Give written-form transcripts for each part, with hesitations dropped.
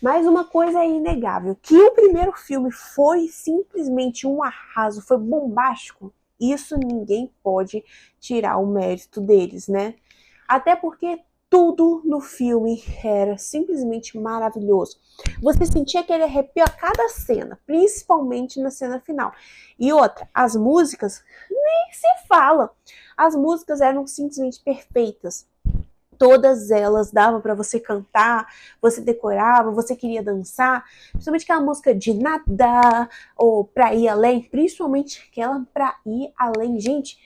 Mas uma coisa é inegável, que o primeiro filme foi simplesmente um arraso, foi bombástico. Isso ninguém pode tirar o mérito deles, né? Até porque tudo no filme era simplesmente maravilhoso. Você sentia aquele arrepio a cada cena, principalmente na cena final. E outra, as músicas nem se fala. As músicas eram simplesmente perfeitas. Todas elas davam para você cantar, você decorava, você queria dançar, principalmente aquela música de nada ou pra ir além, principalmente aquela pra ir além, gente,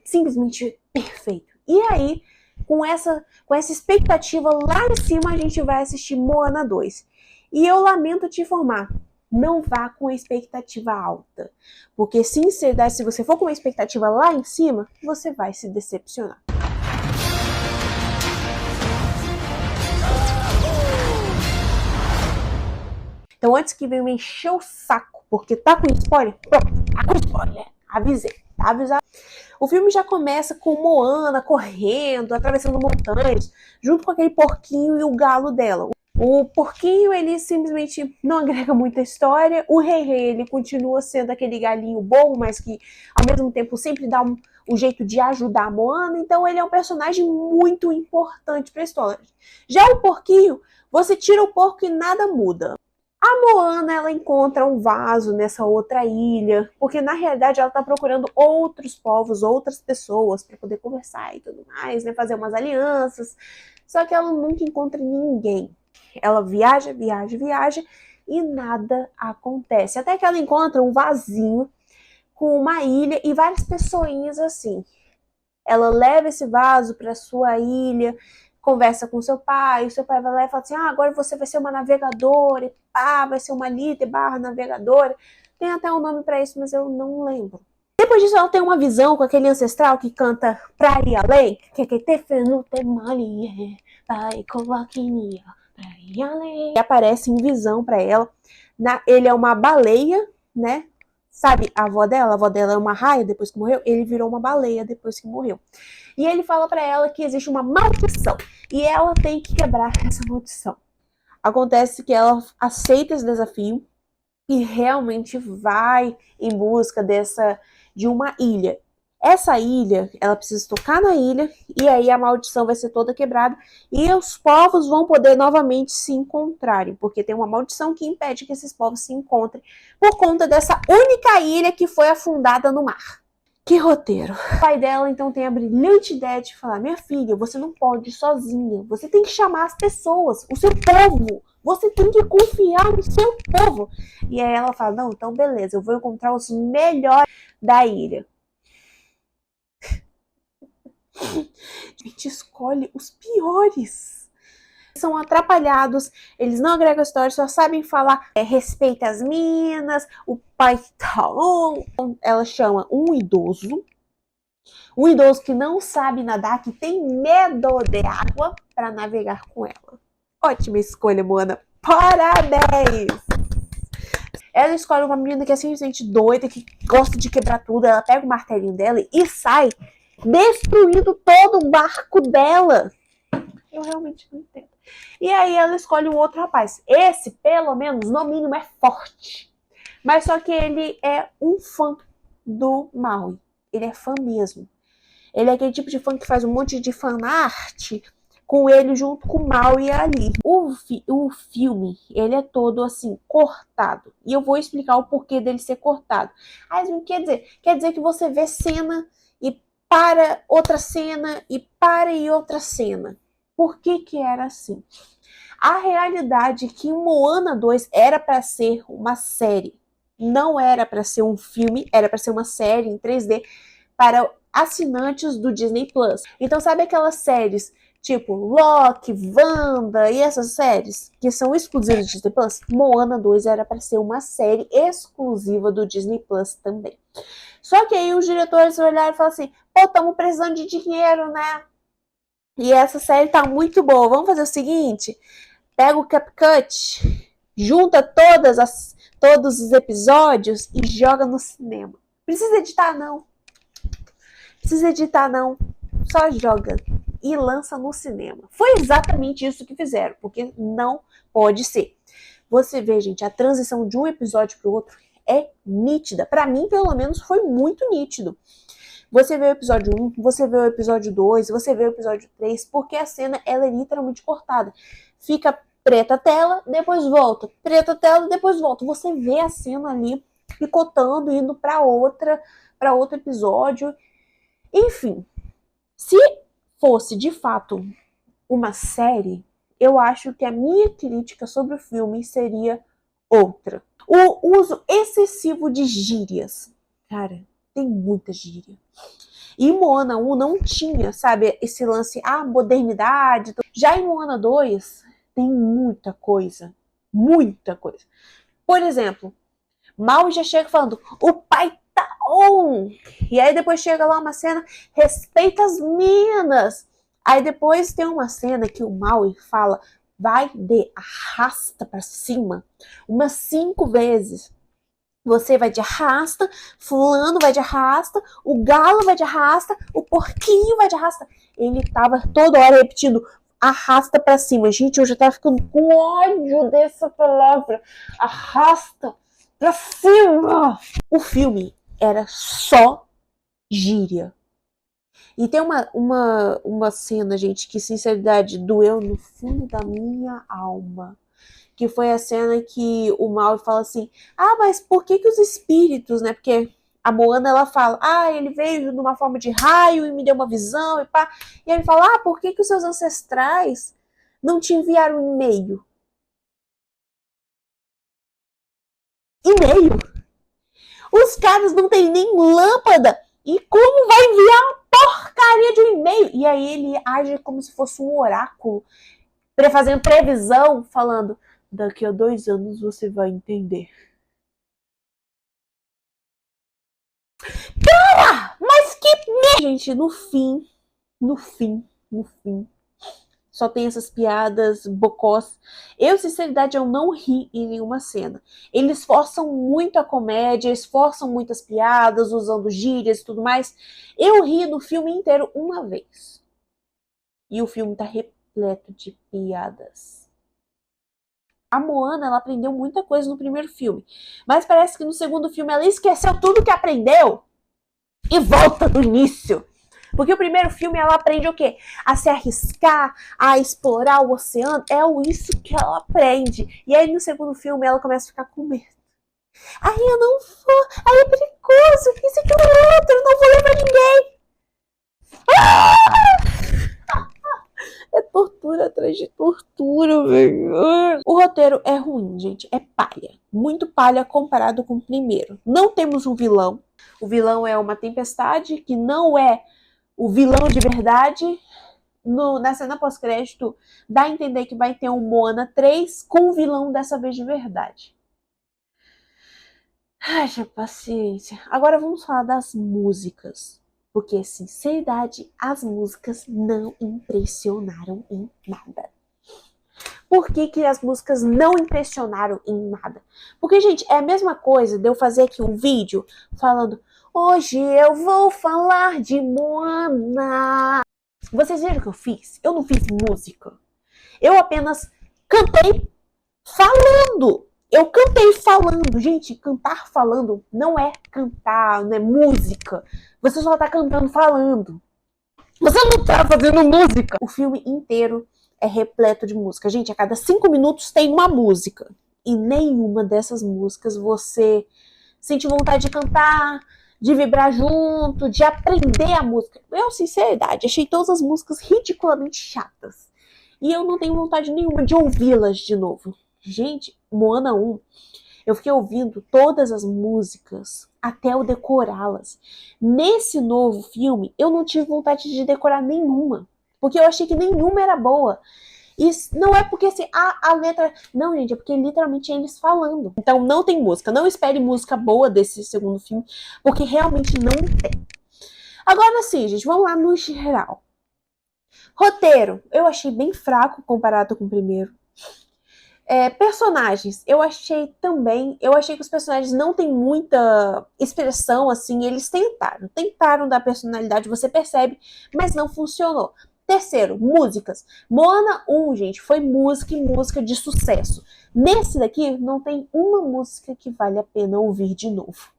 simplesmente perfeito. E aí, com essa expectativa lá em cima, a gente vai assistir Moana 2. E eu lamento te informar, não vá com a expectativa alta, porque sinceridade, se você for com uma expectativa lá em cima, você vai se decepcionar. Então, antes que venha me encher o saco, porque tá com spoiler, pronto, tá com spoiler. Avisei, tá avisado. O filme já começa com Moana correndo, atravessando montanhas, junto com aquele porquinho e o galo dela. O porquinho, ele simplesmente não agrega muita história. O Rei Rei, ele continua sendo aquele galinho bom, mas que ao mesmo tempo sempre dá um jeito de ajudar a Moana. Então ele é um personagem muito importante para a história. Já o porquinho, você tira o porco e nada muda. A Moana, ela encontra um vaso nessa outra ilha, porque na realidade ela está procurando outros povos, outras pessoas para poder conversar e tudo mais, né, fazer umas alianças. Só que ela nunca encontra ninguém. Ela viaja, viaja, viaja e nada acontece. Até que ela encontra um vasinho com uma ilha e várias pessoinhas assim. Ela leva esse vaso para sua ilha, conversa com seu pai, o seu pai vai lá e fala assim, agora você vai ser uma navegadora, e pá, vai ser uma líder barra navegadora. Tem até um nome para isso, mas eu não lembro. Depois disso, ela tem uma visão com aquele ancestral que canta Pra ir além, que é que te fenu te malie, vai coloquinia, pra ir além. E aparece em visão para ela. Ele é uma baleia, né? Sabe a avó dela? A avó dela é uma raia depois que morreu. Ele virou uma baleia depois que morreu. E ele fala para ela que existe uma maldição e ela tem que quebrar essa maldição. Acontece que ela aceita esse desafio e realmente vai em busca de uma ilha. Essa ilha, ela precisa tocar na ilha e aí a maldição vai ser toda quebrada e os povos vão poder novamente se encontrarem, porque tem uma maldição que impede que esses povos se encontrem por conta dessa única ilha que foi afundada no mar. Que roteiro. O pai dela então tem a brilhante ideia de falar, minha filha, você não pode ir sozinha, você tem que chamar as pessoas, o seu povo, você tem que confiar no seu povo. E aí ela fala, não, então beleza, eu vou encontrar os melhores da ilha. A gente escolhe os piores. São atrapalhados, eles não agregam história, só sabem falar, respeita as minas, o pai tal. Ela chama um idoso que não sabe nadar, que tem medo de água, para navegar com ela. Ótima escolha, Moana. Parabéns! Ela escolhe uma menina que é simplesmente doida, que gosta de quebrar tudo. Ela pega o martelinho dela e sai destruindo todo o barco dela. Eu realmente não entendo. E aí ela escolhe um outro rapaz. Esse, pelo menos, no mínimo, é forte. Mas só que ele é um fã do Maui. Ele é fã mesmo. Ele é aquele tipo de fã que faz um monte de fanart com ele junto com o Maui ali. O filme, ele é todo assim, cortado. E eu vou explicar o porquê dele ser cortado. Mas o que quer dizer? Quer dizer que você vê cena e para outra cena e para e outra cena. Por que que era assim? A realidade é que Moana 2 era para ser uma série. Não era para ser um filme, era para ser uma série em 3D para assinantes do Disney Plus. Então, sabe aquelas séries tipo Loki, Wanda e essas séries que são exclusivas do Disney Plus? Moana 2 era para ser uma série exclusiva do Disney Plus também. Só que aí os diretores olharam e falaram assim: pô, estamos precisando de dinheiro, né? E essa série tá muito boa. Vamos fazer o seguinte: pega o CapCut, junta todos os episódios e joga no cinema. Precisa editar, não. Precisa editar, não. Só joga. e lança no cinema. Foi exatamente isso que fizeram, porque não pode ser. Você vê, gente, a transição de um episódio para o outro é nítida. Para mim, pelo menos, foi muito nítido. Você vê o episódio 1, você vê o episódio 2, você vê o episódio 3, porque a cena ela é literalmente cortada. Fica preta a tela, depois volta. Preta a tela, depois volta. Você vê a cena ali picotando, indo para outro episódio. Enfim, se fosse de fato uma série, eu acho que a minha crítica sobre o filme seria outra. O uso excessivo de gírias. Cara, tem muita gíria. E em Moana 1 não tinha, sabe, esse lance, modernidade. Já em Moana 2 tem muita coisa. Muita coisa. Por exemplo, Mal já chega falando, o pai tá on. E aí depois chega lá uma cena, respeita as minas. Aí depois tem uma cena que o Maui fala, vai de arrasta pra cima, umas 5 vezes. Você vai de arrasta, fulano vai de arrasta, o galo vai de arrasta, o porquinho vai de arrasta. Ele tava toda hora repetindo, arrasta pra cima. Gente, eu já tava ficando com ódio dessa palavra. Arrasta pra cima. O filme era só gíria. E tem uma cena, gente, que sinceridade doeu no fundo da minha alma. Que foi a cena que o Maui fala assim, mas por que os espíritos, né? Porque a Moana, ela fala, ele veio numa forma de raio e me deu uma visão e pá. E ele fala, por que os seus ancestrais não te enviaram um e-mail? E-mail? Os caras não têm nem lâmpada. E como vai enviar uma porcaria de um e-mail? E aí ele age como se fosse um oráculo, fazendo previsão, falando, daqui a 2 anos você vai entender. Cara, mas que... Gente, no fim, só tem essas piadas bocós. Sinceridade, eu não ri em nenhuma cena. Eles forçam muito a comédia, eles forçam muitas piadas, usando gírias e tudo mais. Eu ri no filme inteiro uma vez. E o filme tá repleto de piadas. A Moana, ela aprendeu muita coisa no primeiro filme. Mas parece que no segundo filme ela esqueceu tudo que aprendeu e volta do início. Porque o primeiro filme ela aprende o quê? A se arriscar, a explorar o oceano. É isso que ela aprende. E aí no segundo filme ela começa a ficar com medo. Aí eu não vou, aí é perigoso, isso, aquilo, outro, eu não vou levar ninguém. É tortura atrás de tortura, velho. O roteiro é ruim, gente. É palha. Muito palha comparado com o primeiro. Não temos um vilão. O vilão é uma tempestade que não é o vilão de verdade. Na cena pós-crédito, dá a entender que vai ter um Moana 3 com o vilão dessa vez de verdade. Haja paciência. Agora vamos falar das músicas. Porque, sinceridade, as músicas não impressionaram em nada. Por que as músicas não impressionaram em nada? Porque, gente, é a mesma coisa de eu fazer aqui um vídeo falando hoje eu vou falar de Moana. Vocês viram o que eu fiz? Eu não fiz música. Eu apenas cantei falando. Eu cantei falando. Gente, cantar falando não é cantar, não é música. Você só tá cantando falando. Você não tá fazendo música. O filme inteiro é repleto de música. Gente, a cada 5 minutos tem uma música. E nenhuma dessas músicas você sente vontade de cantar, de vibrar junto, de aprender a música. Eu, sinceridade, achei todas as músicas ridiculamente chatas. E eu não tenho vontade nenhuma de ouvi-las de novo. Gente, Moana 1, eu fiquei ouvindo todas as músicas até eu decorá-las. Nesse novo filme, eu não tive vontade de decorar nenhuma. Porque eu achei que nenhuma era boa. E não é porque assim, a letra... Não, gente, é porque literalmente é eles falando. Então não tem música. Não espere música boa desse segundo filme, porque realmente não tem. Agora sim, gente, vamos lá no geral. Roteiro, eu achei bem fraco comparado com o primeiro. Personagens, eu achei que os personagens não têm muita expressão, assim, eles tentaram dar personalidade, você percebe, mas não funcionou. Terceiro, músicas. Moana 1, gente, foi música e música de sucesso. Nesse daqui, não tem uma música que vale a pena ouvir de novo.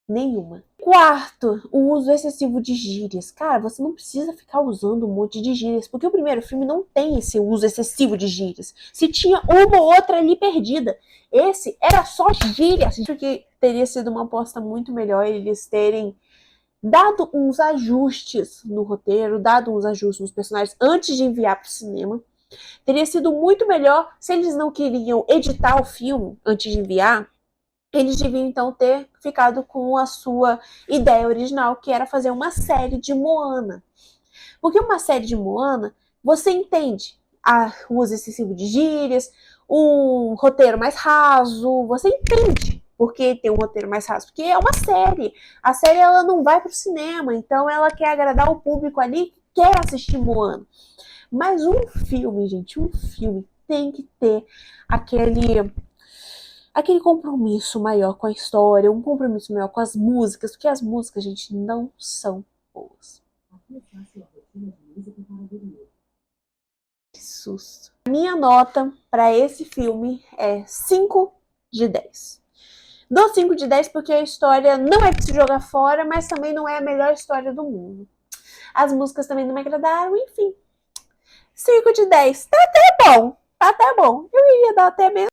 Nenhuma. Quarto, o uso excessivo de gírias. Cara, você não precisa ficar usando um monte de gírias, porque o primeiro filme não tem esse uso excessivo de gírias. Se tinha uma ou outra ali perdida, esse era só gírias. Acho que teria sido uma aposta muito melhor eles terem dado uns ajustes no roteiro, dado uns ajustes nos personagens antes de enviar para o cinema. Teria sido muito melhor se eles não queriam editar o filme antes de enviar. Eles deviam então ter ficado com a sua ideia original, que era fazer uma série de Moana. Porque uma série de Moana, você entende o uso excessivo de gírias, um roteiro mais raso, você entende por que tem um roteiro mais raso, porque é uma série. A série ela não vai para o cinema, então ela quer agradar o público ali que quer assistir Moana. Mas um filme, gente, um filme tem que ter aquele compromisso maior com a história, um compromisso maior com as músicas, porque as músicas, gente, não são boas. Que susto. Minha nota para esse filme é 5 de 10. Dou 5 de 10 porque a história não é de se jogar fora, mas também não é a melhor história do mundo. As músicas também não me agradaram, enfim. 5 de 10. Tá até bom. Tá até bom. Eu iria dar até menos.